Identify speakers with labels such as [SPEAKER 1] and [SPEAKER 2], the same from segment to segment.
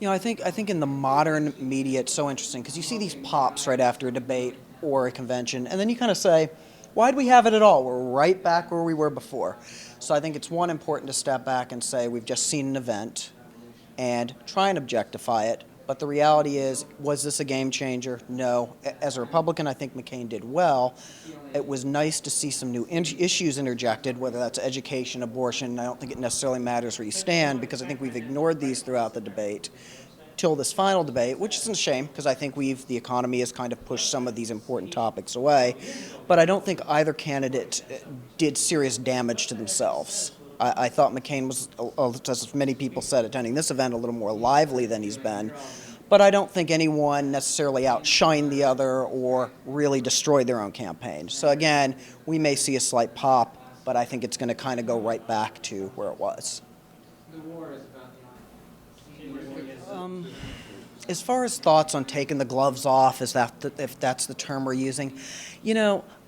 [SPEAKER 1] I think in the modern media it's so interesting because you see these pops right after a debate or a convention, and then you kind of say, why do we have it at all? We're right back where we were before. So I think it's important to step back and say we've just seen an event and try and objectify it. But the reality is, was this a game changer? No. As a Republican, I think McCain did well. It was nice to see some new issues interjected, whether that's education, abortion. I don't think it necessarily matters where you stand because I think we've ignored these throughout the debate till this final debate, which is a shame because I think the economy has kind of pushed some of these important topics away. But I don't think either candidate did serious damage to themselves. I thought McCain was, as many people said, attending this event a little more lively than he's been. But I don't think anyone necessarily outshined the other or really destroyed their own campaign. So again, we may see a slight pop, but I think it's going to kind of go right back to where it was. As far as thoughts on taking the gloves off, if that's the term we're using,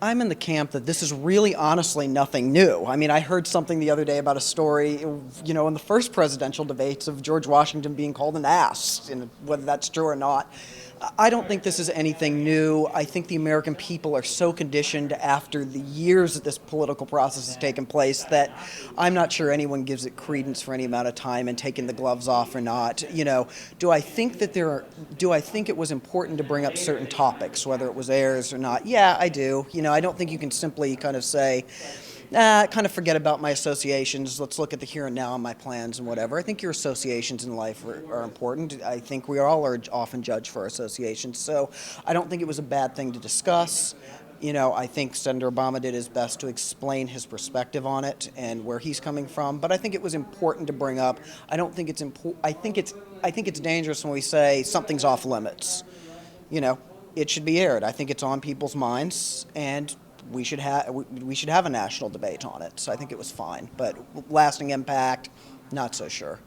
[SPEAKER 1] I'm in the camp that this is really honestly nothing new. I mean, I heard something the other day about a story, in the first presidential debates of George Washington being called an ass, and whether that's true or not. I don't think this is anything new. I think the American people are so conditioned after the years that this political process has taken place that I'm not sure anyone gives it credence for any amount of time and taking the gloves off or not. Do I think it was important to bring up certain topics, whether it was heirs or not? Yeah, I do. I don't think you can simply kind of say, kind of forget about my associations. Let's look at the here and now and my plans and whatever. I think your associations in life are important. I think we all are often judged for our associations. So I don't think it was a bad thing to discuss. I think Senator Obama did his best to explain his perspective on it and where he's coming from. But I think it was important to bring up. I don't think it's important. I think it's dangerous when we say something's off limits. It should be aired. I think it's on people's minds, and we should have a national debate on it. So I think it was fine, but lasting impact, not so sure.